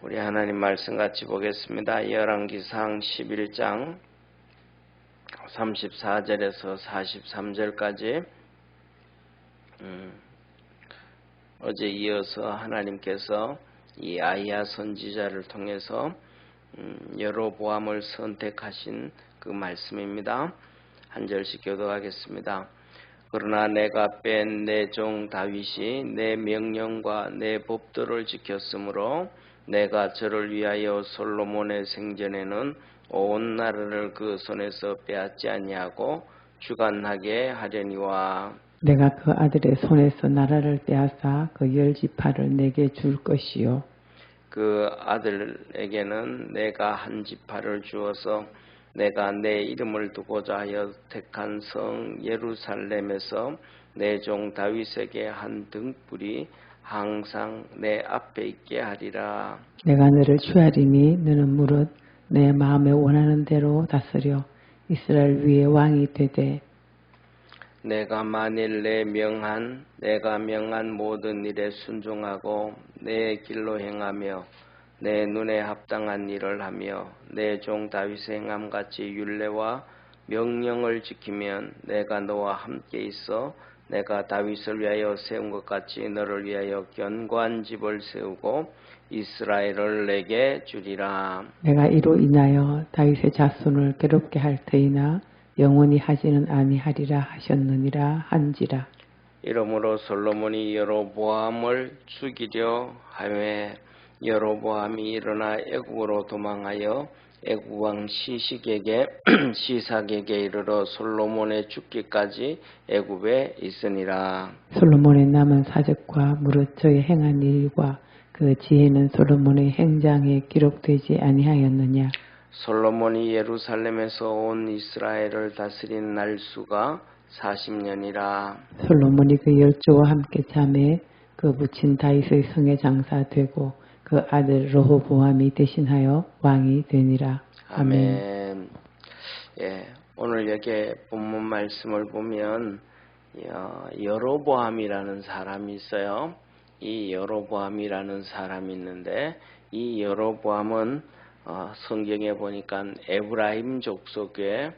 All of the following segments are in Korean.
우리 하나님 말씀 같이 보겠습니다. 열왕기상 11장 34절에서 43절까지 어제 이어서 하나님께서 이 아히야 선지자를 통해서 여로보암을 선택하신 그 말씀입니다. 한 절씩 교독하겠습니다. 그러나 내가 뺀 내 종 다윗이 내 명령과 내 법도를 지켰으므로 내가 저를 위하여 솔로몬의 생전에는 온 나라를 그 손에서 빼앗지 아니하고 주관하게 하려니와 내가 그 아들의 손에서 나라를 빼앗아 그 10지파를 내게 줄 것이요 그 아들에게는 내가 한 지파를 주어서 내가 내 이름을 두고자 하여 택한 성 예루살렘에서 내 종 다윗에게 한 등불이 항상 내 앞에 있게 하리라. 내가 너를 취하리니 너는 무릇 내 마음에 원하는 대로 다스려 이스라엘 위에 왕이 되되 내가 만일 내가 명한 모든 일에 순종하고 내 길로 행하며 내 눈에 합당한 일을 하며 내 종 다윗의 행함같이 율례와 명령을 지키면 내가 너와 함께 있어 내가 다윗을 위하여 세운 것 같이 너를 위하여 견고한 집을 세우고 이스라엘을 내게 주리라. 내가 이로 인하여 다윗의 자손을 괴롭게 할 터이나 영원히 하지는 아니하리라 하셨느니라 한지라. 이러므로 솔로몬이 여로보암을 죽이려 하매 여로보암이 일어나 애굽으로 도망하여 애굽 왕 시삭에게 이르러 솔로몬의 죽기까지 애굽에 있으니라. 솔로몬의 남은 사적과 무릇 저의 행한 일과 그 지혜는 솔로몬의 행장에 기록되지 아니하였느냐. 솔로몬이 예루살렘에서 온 이스라엘을 다스린 날수가 40년이라. 솔로몬이 그 열조와 함께 잠에 그 부친 다윗의 성에 장사되고 그 아들 르호보암이 대신하여 왕이 되니라. 아멘. 예, 오늘 여기 본문 말씀을 보면 여로보암이라는 사람이 있어요. 이 여로보암이라는 사람이 있는데 이 여로보암은 성경에 보니까 에브라임 족속의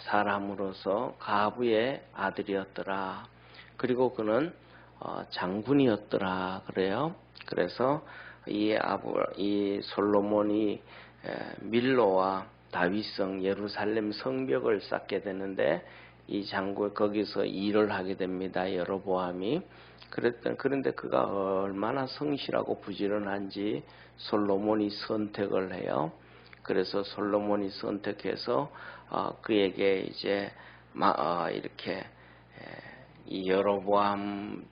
사람으로서 가부의 아들이었더라. 그리고 그는 장군이었더라 그래요. 그래서 이 솔로몬이 밀로와 다윗성 예루살렘 성벽을 쌓게 되는데 이 장군 거기서 일을 하게 됩니다. 여로보암이. 그런데 그가 얼마나 성실하고 부지런한지 솔로몬이 선택을 해요. 그래서 솔로몬이 선택해서 그에게 이제 이렇게 이 여로보암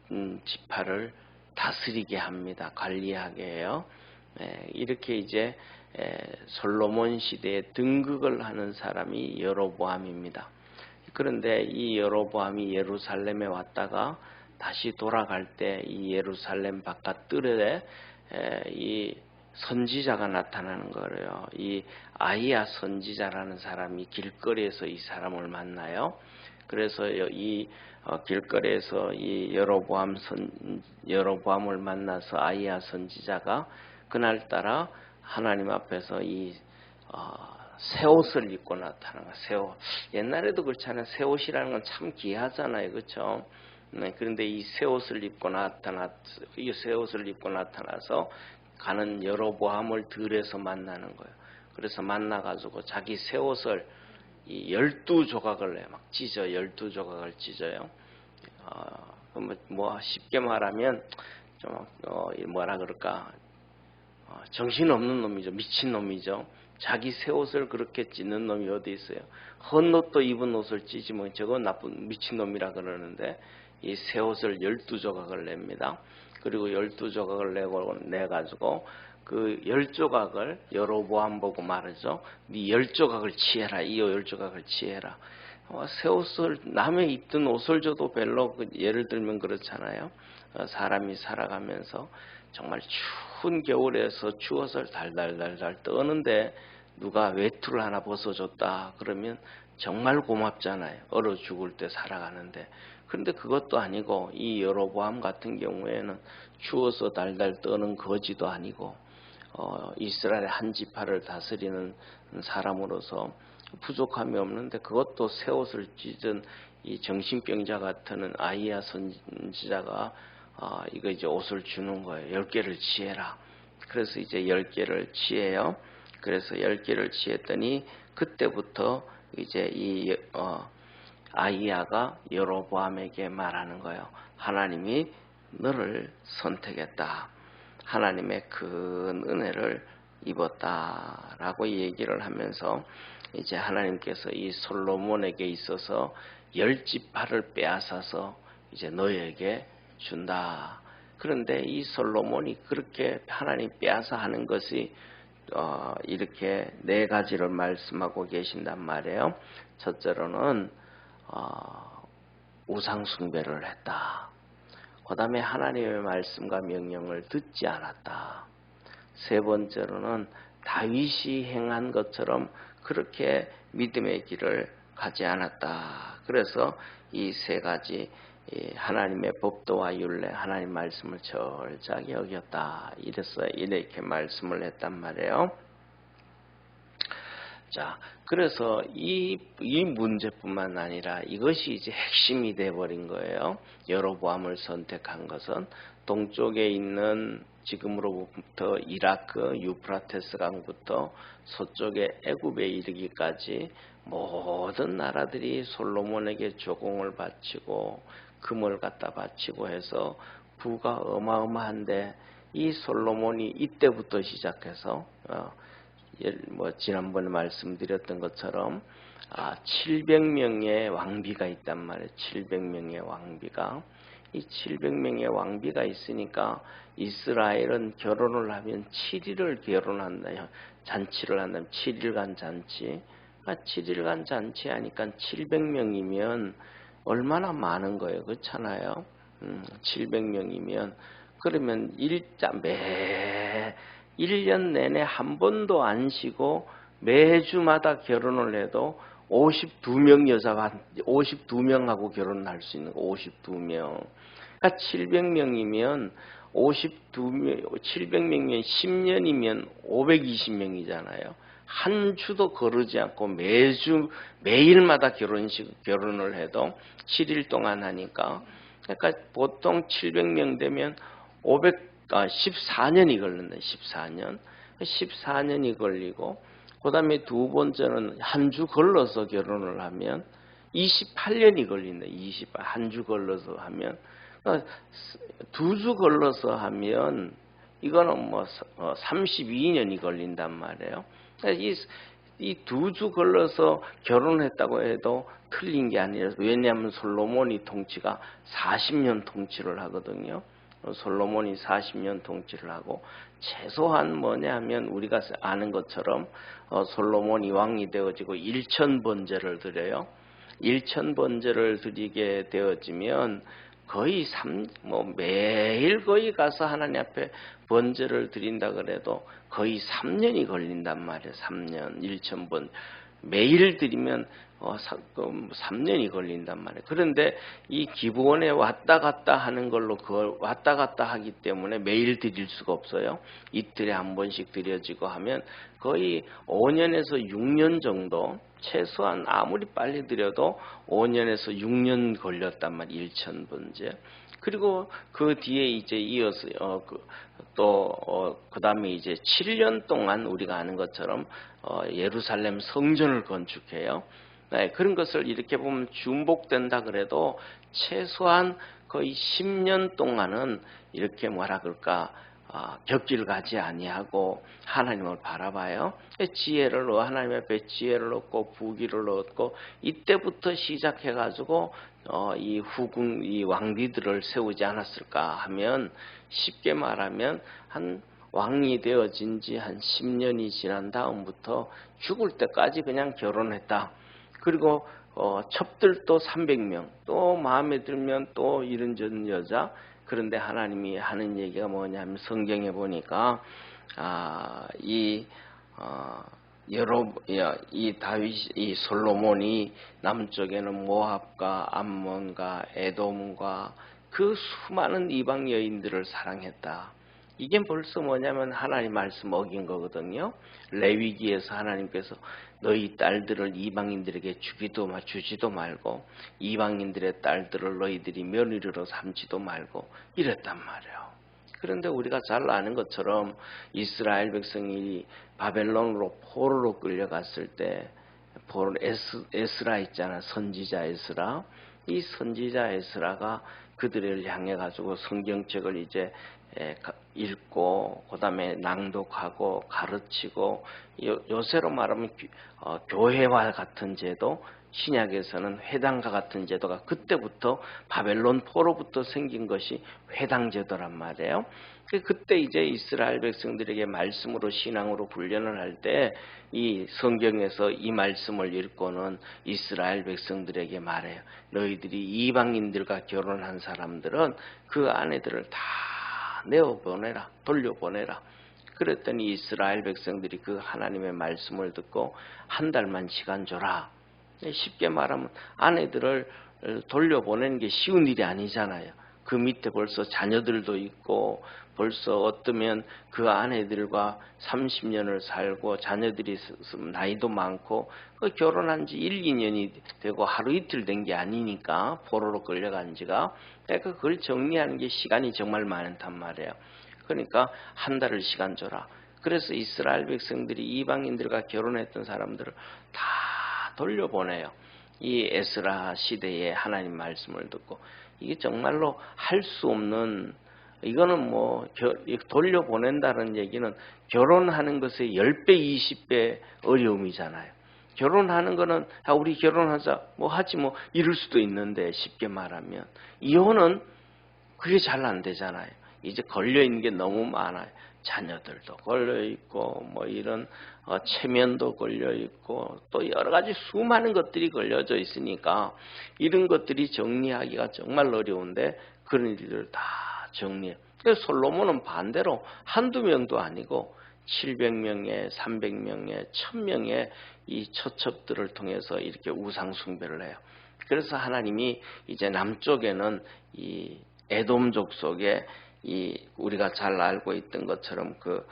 지파를 다스리게 합니다. 관리하게 해요. 이렇게 이제 솔로몬 시대에 등극을 하는 사람이 여로보암입니다. 그런데 이 여로보암이 예루살렘에 왔다가 다시 돌아갈 때 이 예루살렘 바깥 뜰에 이 선지자가 나타나는 거예요. 이 아히야 선지자라는 사람이 길거리에서 이 사람을 만나요. 그래서 이 길거리에서 이 여로보암을 만나서 아히야 선지자가 그날따라 하나님 앞에서 이 새 옷을 입고 나타나는 거예요. 새 옷. 옛날에도 그렇잖아요. 새 옷이라는 건 참 귀하잖아요. 그렇죠? 그런데 이 새 옷을 입고 나타나서 가는 여로보암을 들에서 만나는 거예요. 그래서 만나가지고 자기 새 옷을 이 12조각을 막 찢어 12조각을 찢어요. 뭐 쉽게 말하면 좀 뭐라 그럴까 정신없는 놈이죠. 미친 놈이죠. 자기 새 옷을 그렇게 찢는 놈이 어디 있어요. 헌 옷도 입은 옷을 찢으면 저건 나쁜 미친놈이라 그러는데 이 새 옷을 12조각을 냅니다. 그리고 12조각을 내가지고 그 10조각을 여로보암 보고 말하죠. 네 10조각을 취해라. 이 10조각을 취해라. 새 옷을 남의 입던 옷을 줘도 별로 예를 들면 그렇잖아요. 사람이 살아가면서 정말 추운 겨울에서 추워서 달달달달 떠는데 누가 외투를 하나 벗어줬다 그러면 정말 고맙잖아요. 얼어 죽을 때 살아가는데 그런데 그것도 아니고 이 여로보암 같은 경우에는 추워서 달달 떠는 거지도 아니고 이스라엘의 한 지파를 다스리는 사람으로서 부족함이 없는데 그것도 새 옷을 찢은 이 정신병자 같은 아이야 선지자가 이거 이제 옷을 주는 거예요. 10개를 취해라. 그래서 이제 10개를 취해요. 그래서 10개를 취했더니 그때부터 이제 이 아이야가 여로보암에게 말하는 거예요. 하나님이 너를 선택했다. 하나님의 큰 은혜를 입었다라고 얘기를 하면서 이제 하나님께서 이 솔로몬에게 있어서 10지파를 빼앗아서 이제 너에게 준다. 그런데 이 솔로몬이 그렇게 하나님 빼앗아 하는 것이 이렇게 4가지를 말씀하고 계신단 말이에요. 첫째로는 우상 숭배를 했다. 그 다음에 하나님의 말씀과 명령을 듣지 않았다. 세 번째로는 다윗이 행한 것처럼 그렇게 믿음의 길을 가지 않았다. 그래서 이 3가지 하나님의 법도와 율례, 하나님 말씀을 철저하게 여겼다. 이렇게 말씀을 했단 말이에요. 자, 그래서 이 문제뿐만 아니라 이것이 이제 핵심이 돼버린 거예요. 여로보암을 선택한 것은 동쪽에 있는 지금으로부터 이라크 유프라테스 강부터 서쪽의 애굽에 이르기까지 모든 나라들이 솔로몬에게 조공을 바치고 금을 갖다 바치고 해서 부가 어마어마한데 이 솔로몬이 이때부터 시작해서 지난번에 말씀드렸던 것처럼 700명의 왕비가 있단 말이에요. 700명의 왕비가. 이 700명의 왕비가 있으니까 이스라엘은 결혼을 하면 7일을 결혼한다. 잔치를 한다면 7일간 잔치. 7일간 잔치 하니까 700명이면 얼마나 많은 거예요. 그렇잖아요. 700명이면 그러면 매 1년 내내 한 번도 안 쉬고 매주마다 결혼을 해도 52명 여자가 52명하고 결혼할 수 있는 거 52명. 그러니까 700명이면 700명이면 10년이면 520명이잖아요. 한 주도 거르지 않고 매일마다 결혼을 해도 7일 동안 하니까. 그러니까 보통 700명 되면 14년이 걸린다. 14년이 걸리고 그 다음에 두 번째는 한 주 걸러서 결혼을 하면 28년이 걸린다. 한 주 걸러서 하면 2주 걸러서 하면 이거는 32년이 걸린단 말이에요. 이 2주 걸러서 결혼했다고 해도 틀린 게 아니라 왜냐하면 솔로몬이 통치가 40년 통치를 하거든요. 솔로몬이 40년 통치를 하고 최소한 뭐냐면 우리가 아는 것처럼 솔로몬이 왕이 되어지고 1000번제를 드려요. 1000번제를 드리게 되어지면 거의 매일 거의 가서 하나님 앞에 번제를 드린다 그래도 거의 3년이 걸린단 말이에요. 3년 1000번 매일 드리면 3년이 걸린단 말이에요. 그런데 이 기부원에 왔다 갔다 하는 걸로 그걸 왔다 갔다 하기 때문에 매일 드릴 수가 없어요. 이틀에 한 번씩 드려지고 하면 거의 5년에서 6년 정도 최소한 아무리 빨리 드려도 5년에서 6년 걸렸단 말이에요. 1000번째. 그리고 그 뒤에 이제 이어서 그 다음에 이제 7년 동안 우리가 아는 것처럼 예루살렘 성전을 건축해요. 네, 그런 것을 이렇게 보면 중복된다 그래도 최소한 거의 10년 동안은 이렇게 뭐라 그럴까 격길 가지 아니하고 하나님을 바라봐요. 하나님 앞에 지혜를 얻고 부귀를 얻고 이때부터 시작해가지고 이 왕비들을 세우지 않았을까 하면 쉽게 말하면 한 왕이 되어진 지 한 10년이 지난 다음부터 죽을 때까지 그냥 결혼했다. 그리고 첩들도 300명, 또 마음에 들면 또 이런저런 여자. 그런데 하나님이 하는 얘기가 뭐냐면 성경에 보니까 이 이 솔로몬이 남쪽에는 모압과 암몬과 에돔과 그 수많은 이방 여인들을 사랑했다. 이게 벌써 뭐냐면 하나님 말씀 어긴 거거든요. 레위기에서 하나님께서 너희 딸들을 이방인들에게 주지도 말고 이방인들의 딸들을 너희들이 며느리로 삼지도 말고 이랬단 말이에요. 그런데 우리가 잘 아는 것처럼 이스라엘 백성이 바벨론으로 포로로 끌려갔을 때 에스라 있잖아. 선지자 에스라. 이 선지자 에스라가 그들을 향해 가지고 성경책을 이제 읽고 그다음에 낭독하고 가르치고 요새로 말하면 교회와 같은 제도, 신약에서는 회당과 같은 제도가 그때부터 바벨론 포로부터 생긴 것이 회당 제도란 말이에요. 그때 이제 이스라엘 백성들에게 말씀으로 신앙으로 훈련을 할 때 이 성경에서 이 말씀을 읽고는 이스라엘 백성들에게 말해요. 너희들이 이방인들과 결혼한 사람들은 그 아내들을 다 내어보내라, 돌려보내라. 그랬더니 이스라엘 백성들이 그 하나님의 말씀을 듣고 한 달만 시간 줘라. 쉽게 말하면 아내들을 돌려보내는 게 쉬운 일이 아니잖아요. 그 밑에 벌써 자녀들도 있고 벌써 어쩌면 그 아내들과 30년을 살고 자녀들이 나이도 많고 결혼한 지 1, 2년이 되고 하루 이틀 된 게 아니니까 포로로 끌려간 지가 그러니까 그걸 정리하는 게 시간이 정말 많단 말이에요. 그러니까 한 달을 시간 줘라. 그래서 이스라엘 백성들이 이방인들과 결혼했던 사람들을 다 돌려보내요. 이 에스라 시대에 하나님 말씀을 듣고 이게 정말로 할 수 없는 이거는 뭐 돌려보낸다는 얘기는 결혼하는 것의 10배, 20배 어려움이잖아요. 결혼하는 거는 우리 결혼하자 뭐 하지 뭐 이럴 수도 있는데 쉽게 말하면 이혼은 그게 잘 안 되잖아요. 이제 걸려있는 게 너무 많아요. 자녀들도 걸려있고 뭐 이런 체면도 걸려있고 또 여러 가지 수많은 것들이 걸려져 있으니까 이런 것들이 정리하기가 정말 어려운데 그런 일들을 다 정리해요. 그래서 솔로몬은 반대로 한두 명도 아니고 700명의 300명의 1000명의 이 처첩들을 통해서 이렇게 우상 숭배를 해요. 그래서 하나님이 이제 남쪽에는 이 에돔족 속에 이 우리가 잘 알고 있던 것처럼 그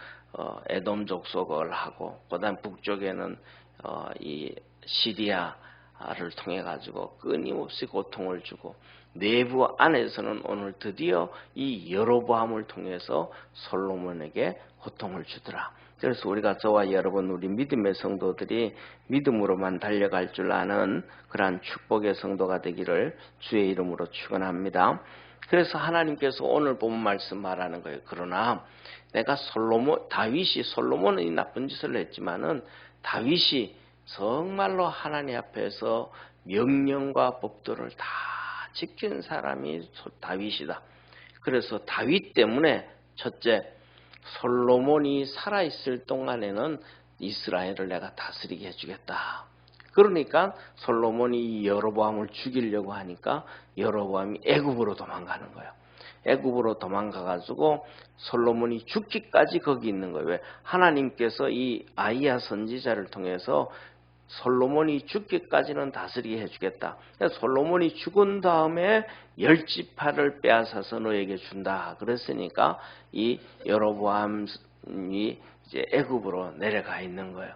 에돔 족속을 하고 그다음 북쪽에는 이 시리아를 통해 가지고 끊임없이 고통을 주고 내부 안에서는 오늘 드디어 이 여로보암을 통해서 솔로몬에게 고통을 주더라. 그래서 우리가 저와 여러분 우리 믿음의 성도들이 믿음으로만 달려갈 줄 아는 그러한 축복의 성도가 되기를 주의 이름으로 축원합니다. 그래서 하나님께서 오늘 본 말씀 말하는 거예요. 그러나 내가 다윗이 솔로몬이 나쁜 짓을 했지만은 다윗이 정말로 하나님 앞에서 명령과 법도를 다 지킨 사람이 다윗이다. 그래서 다윗 때문에 첫째 솔로몬이 살아있을 동안에는 이스라엘을 내가 다스리게 해주겠다. 그러니까 솔로몬이 여로보암을 죽이려고 하니까 여로보암이 애굽으로 도망가는 거예요. 애굽으로 도망가가지고 솔로몬이 죽기까지 거기 있는 거예요. 왜? 하나님께서 이 아이야 선지자를 통해서 솔로몬이 죽기까지는 다스리게 해주겠다. 솔로몬이 죽은 다음에 10지파를 빼앗아서 너에게 준다. 그랬으니까 이 여로보암이 이제 애굽으로 내려가 있는 거예요.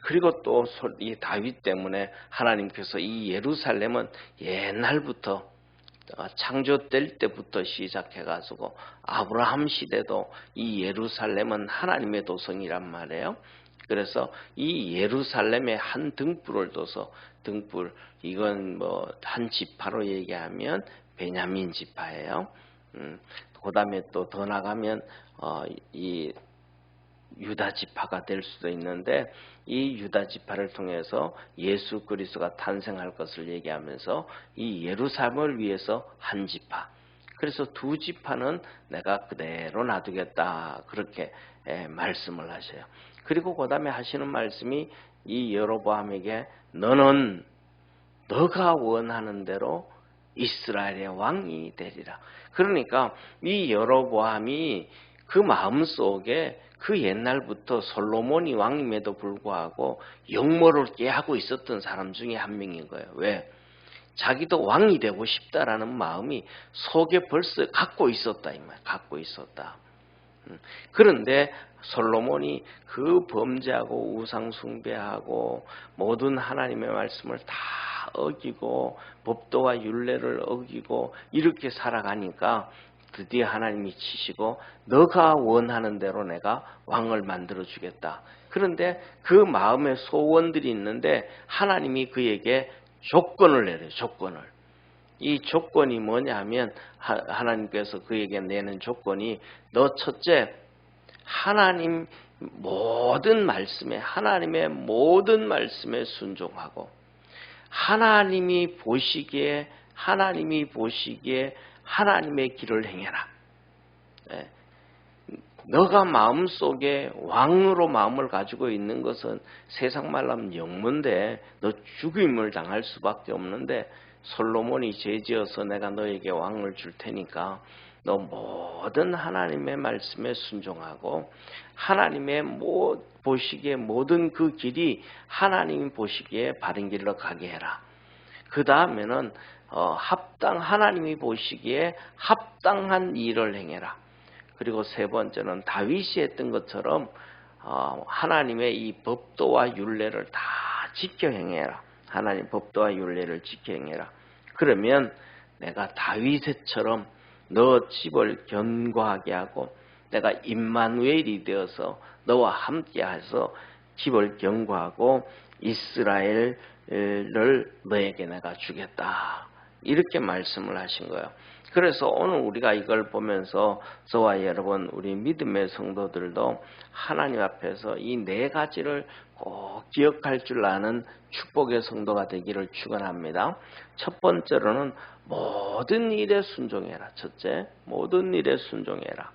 그리고 또 이 다윗 때문에 하나님께서 이 예루살렘은 옛날부터 창조될 때부터 시작해가지고 아브라함 시대도 이 예루살렘은 하나님의 도성이란 말이에요. 그래서 이 예루살렘에 한 등불을 둬서 등불 이건 뭐 한 지파로 얘기하면 베냐민 지파예요. 그 다음에 또 더 나가면 이 유다 지파가 될 수도 있는데 이 유다 지파를 통해서 예수 그리스도가 탄생할 것을 얘기하면서 이 예루살렘을 위해서 한 지파. 그래서 두 지파는 내가 그대로 놔두겠다. 그렇게 말씀을 하셔요. 그리고 그 다음에 하시는 말씀이 이 여로보암에게 너는 너가 원하는 대로 이스라엘의 왕이 되리라. 그러니까 이 여로보암이 그 마음속에 그 옛날부터 솔로몬이 왕임에도 불구하고 역모를 깨하고 있었던 사람 중에 한 명인 거예요. 왜? 자기도 왕이 되고 싶다라는 마음이 속에 벌써 갖고 있었다 이 말. 갖고 있었다. 그런데 솔로몬이 그 범죄하고 우상 숭배하고 모든 하나님의 말씀을 다 어기고 법도와 율례를 어기고 이렇게 살아가니까 드디어 하나님이 치시고 너가 원하는 대로 내가 왕을 만들어 주겠다. 그런데 그 마음의 소원들이 있는데 하나님이 그에게 조건을 내려요. 조건을. 이 조건이 뭐냐 하면 하나님께서 그에게 내는 조건이 너 첫째 하나님 모든 말씀에 하나님의 모든 말씀에 순종하고 하나님이 보시기에 하나님의 길을 행해라. 너가 마음속에 왕으로 마음을 가지고 있는 것은 세상 말로 하면 영문데 너 죽임을 당할 수밖에 없는데 솔로몬이 죄지어서 내가 너에게 왕을 줄 테니까 너 모든 하나님의 말씀에 순종하고 하나님의 보시기에 모든 그 길이 하나님이 보시기에 바른 길로 가게 해라. 그 다음에는 하나님이 보시기에 합당한 일을 행해라. 그리고 세 번째는 다윗이 했던 것처럼 하나님의 이 법도와 율례를 다 지켜 행해라. 하나님 법도와 율례를 지켜 행해라. 그러면 내가 다윗처럼 너 집을 견고하게 하고 내가 임마누엘이 되어서 너와 함께해서 집을 견고하고 이스라엘을 너에게 내가 주겠다. 이렇게 말씀을 하신 거예요. 그래서 오늘 우리가 이걸 보면서 저와 여러분 우리 믿음의 성도들도 하나님 앞에서 이 네 가지를 꼭 기억할 줄 아는 축복의 성도가 되기를 축원합니다. 첫 번째로는 모든 일에 순종해라. 첫째, 모든 일에 순종해라.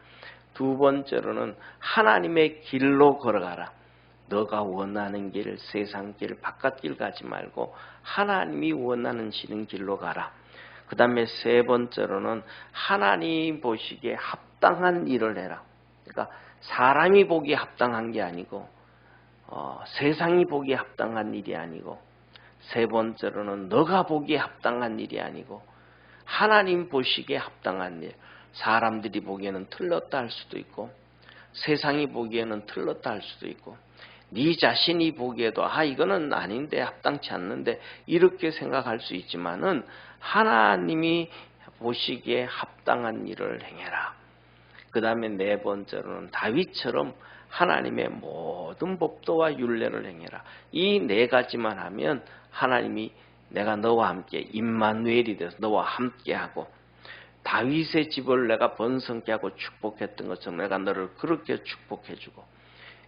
두 번째로는 하나님의 길로 걸어가라. 너가 원하는 길, 세상 길, 바깥 길 가지 말고 하나님이 원하시는 길로 가라. 그 다음에 세 번째로는 하나님 보시기에 합당한 일을 해라. 그러니까 사람이 보기에 합당한 게 아니고 세상이 보기에 합당한 일이 아니고 세 번째로는 너가 보기에 합당한 일이 아니고 하나님 보시기에 합당한 일. 사람들이 보기에는 틀렸다 할 수도 있고 세상이 보기에는 틀렸다 할 수도 있고 네 자신이 보기에도 이거는 아닌데 합당치 않는데 이렇게 생각할 수 있지만은 하나님이 보시기에 합당한 일을 행해라. 그 다음에 네 번째로는 다윗처럼 하나님의 모든 법도와 율례를 행해라. 이 네 가지만 하면 하나님이 내가 너와 함께 임마누엘이 돼서 너와 함께하고 다윗의 집을 내가 번성케 하고 축복했던 것처럼 내가 너를 그렇게 축복해주고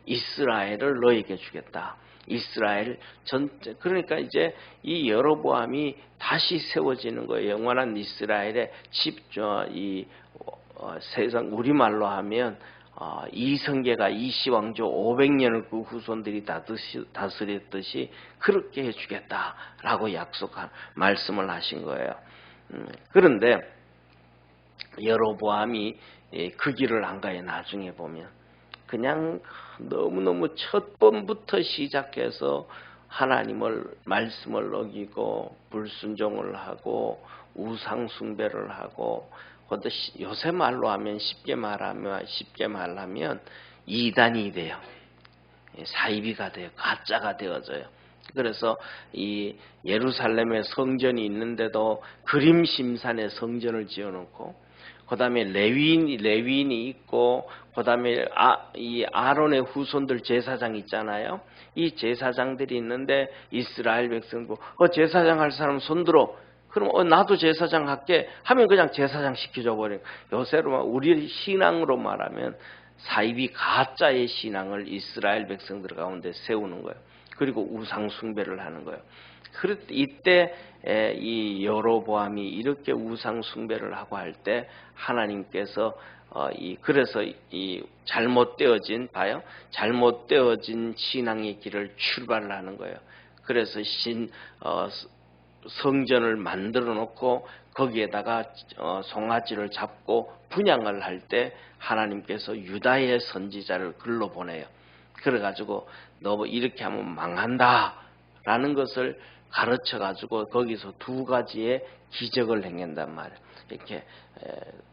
이스라엘을 너에게 주겠다. 이스라엘 전체 그러니까 이제 이 여로보암이 다시 세워지는 거예요. 영원한 이스라엘의 세상 우리말로 하면 이성계가 이시왕조 500년을 그 후손들이 다스렸듯이 그렇게 해주겠다라고 말씀을 하신 거예요. 그런데 여로보암이 그 길을 안 가요. 나중에 보면 그냥 너무너무 첫 번부터 시작해서 하나님을 말씀을 어기고 불순종을 하고 우상 숭배를 하고 요새 말로 하면 쉽게 말하면 이단이 돼요. 사이비가 돼요. 가짜가 되어져요. 그래서 이 예루살렘에 성전이 있는데도 그림심산에 성전을 지어놓고 그 다음에 레위인이 있고 그 다음에 이 아론의 후손들 제사장 있잖아요. 이 제사장들이 있는데 이스라엘 백성도 제사장 할 사람 손들어. 그럼 나도 제사장 할게 하면 그냥 제사장 시켜줘 버려요. 요새로 우리 신앙으로 말하면 사이비 가짜의 신앙을 이스라엘 백성들 가운데 세우는 거예요. 그리고 우상 숭배를 하는 거예요. 이때 이 여로보암이 이렇게 우상 숭배를 하고 할 때 하나님께서 그래서 이 잘못되어진 신앙의 길을 출발을 하는 거예요. 그래서 성전을 만들어 놓고 거기에다가 송아지를 잡고 분양을 할 때 하나님께서 유다의 선지자를 글로 보내요. 그래가지고 너 이렇게 하면 망한다라는 것을 가르쳐가지고 거기서 두 가지의 기적을 행한단 말이에요. 이렇게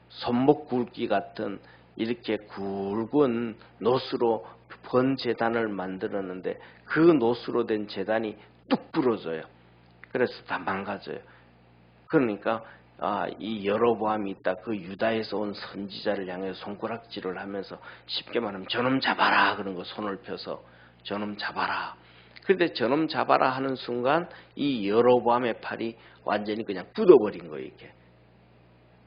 손목 굵기 같은 이렇게 굵은 노수로 번 제단을 만들었는데 그 노수로 된 제단이 뚝 부러져요. 그래서 다 망가져요. 그러니까 이 여로보암이 있다. 그 유다에서 온 선지자를 향해 손가락질을 하면서 쉽게 말하면 저놈 잡아라 그런 거 손을 펴서 저놈 잡아라. 그런데 저놈 잡아라 하는 순간 이 여로보암의 팔이 완전히 그냥 굳어버린 거예요. 이게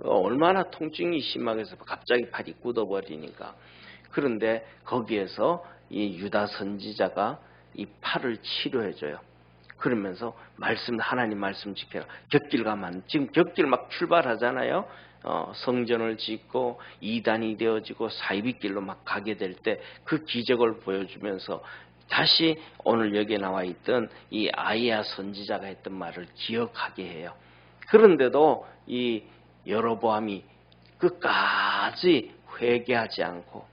얼마나 통증이 심하게서 갑자기 팔이 굳어버리니까. 그런데 거기에서 이 유다 선지자가 이 팔을 치료해줘요. 그러면서 하나님 말씀 지켜라. 곁길 가면 지금 곁길 막 출발하잖아요. 성전을 짓고 이단이 되어지고 사이비길로 막 가게 될 때 그 기적을 보여주면서 다시 오늘 여기에 나와 있던 이 아이야 선지자가 했던 말을 기억하게 해요. 그런데도 이 여로보암이 끝까지 회개하지 않고,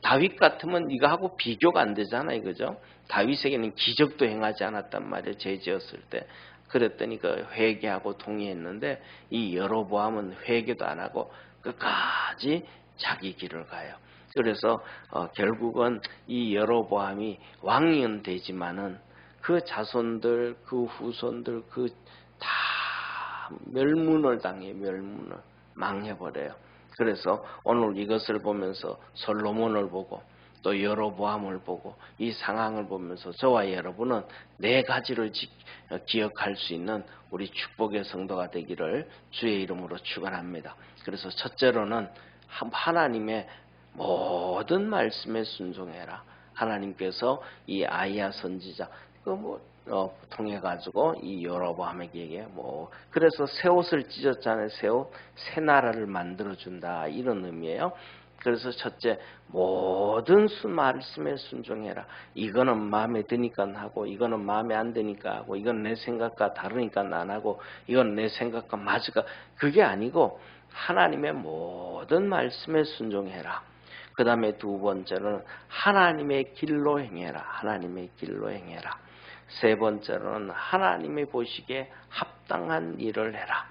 다윗 같으면 이거하고 비교가 안 되잖아요. 그죠? 다윗에게는 기적도 행하지 않았단 말이에요. 죄 지었을 때. 그랬더니 그 회개하고 동의했는데 이 여로보암은 회개도 안 하고 끝까지 자기 길을 가요. 그래서 결국은 이 여로보암이 왕은 되지만은 그 자손들, 그 후손들 다 멸문을 당해. 멸문을 망해버려요. 그래서 오늘 이것을 보면서 솔로몬을 보고 또 여로보암을 보고 이 상황을 보면서 저와 여러분은 네 가지를 기억할 수 있는 우리 축복의 성도가 되기를 주의 이름으로 축원합니다. 그래서 첫째로는 하나님의 모든 말씀에 순종해라. 하나님께서 이 아이야 선지자 통해 가지고 이 여로보암에게 그래서 새 옷을 찢었잖아요. 새 나라를 만들어 준다 이런 의미예요. 그래서 첫째, 모든 말씀에 순종해라. 이거는 마음에 드니까 하고, 이거는 마음에 안 드니까 하고, 이건 내 생각과 다르니까 안 하고, 이건 내 생각과 맞을까. 그게 아니고 하나님의 모든 말씀에 순종해라. 그 다음에 두 번째로는 하나님의 길로 행해라. 하나님의 길로 행해라. 세 번째로는 하나님의 보시기에 합당한 일을 해라.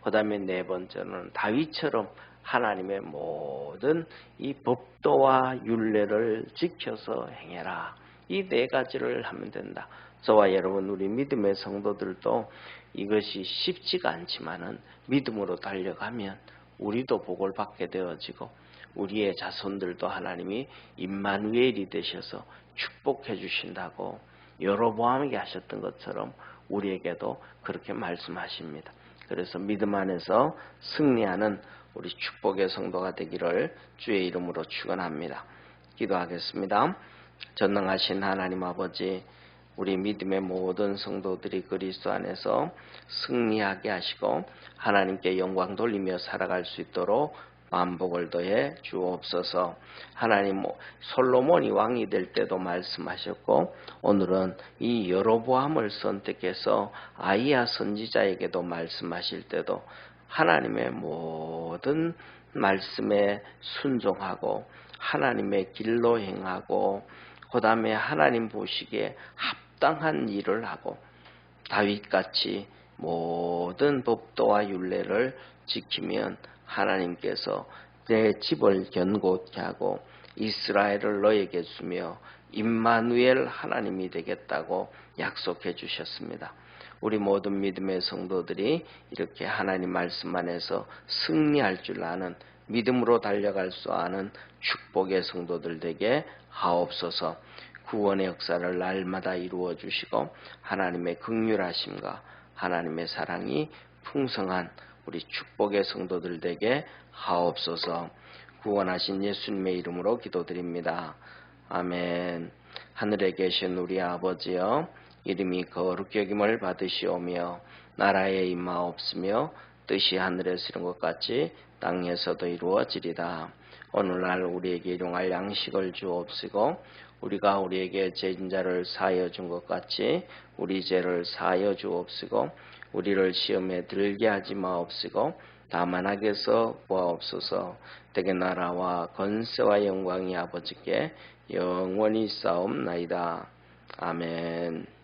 그 다음에 네 번째로는 다윗처럼 하나님의 모든 이 법도와 율례를 지켜서 행해라. 이 네 가지를 하면 된다. 저와 여러분 우리 믿음의 성도들도 이것이 쉽지가 않지만은 믿음으로 달려가면 우리도 복을 받게 되어지고 우리의 자손들도 하나님이 임마누엘이 되셔서 축복해 주신다고 여로보암에게 하셨던 것처럼 우리에게도 그렇게 말씀하십니다. 그래서 믿음 안에서 승리하는 우리 축복의 성도가 되기를 주의 이름으로 축원합니다. 기도하겠습니다. 전능하신 하나님 아버지, 우리 믿음의 모든 성도들이 그리스도 안에서 승리하게 하시고 하나님께 영광 돌리며 살아갈 수 있도록 만복을 더해 주옵소서. 하나님, 솔로몬이 왕이 될 때도 말씀하셨고 오늘은 이 여로보암을 선택해서 아이야 선지자에게도 말씀하실 때도 하나님의 모든 말씀에 순종하고 하나님의 길로 행하고 그 다음에 하나님 보시기에 합당한 일을 하고 다윗같이 모든 법도와 율례를 지키면 하나님께서 내 집을 견고케 하고 이스라엘을 너에게 주며 임마누엘 하나님이 되겠다고 약속해 주셨습니다. 우리 모든 믿음의 성도들이 이렇게 하나님 말씀 안에서 승리할 줄 아는 믿음으로 달려갈 수 아는 축복의 성도들 되게 하옵소서. 구원의 역사를 날마다 이루어 주시고 하나님의 긍휼하심과 하나님의 사랑이 풍성한 우리 축복의 성도들 되게 하옵소서. 구원하신 예수님의 이름으로 기도드립니다. 아멘. 하늘에 계신 우리 아버지여, 이름이 거룩히 여김을 받으시오며 나라에 임하옵시며 뜻이 하늘에서 이룬 것 같이 땅에서도 이루어지리다. 오늘날 우리에게 일용할 양식을 주옵시고 우리가 우리에게 죄인자를 사하여 준 것 같이 우리 죄를 사하여 주옵시고 우리를 시험에 들게 하지 마옵시고 다만 악에서 구하옵소서. 대개 나라와 권세와 영광이 아버지께 영원히 싸움나이다. 아멘.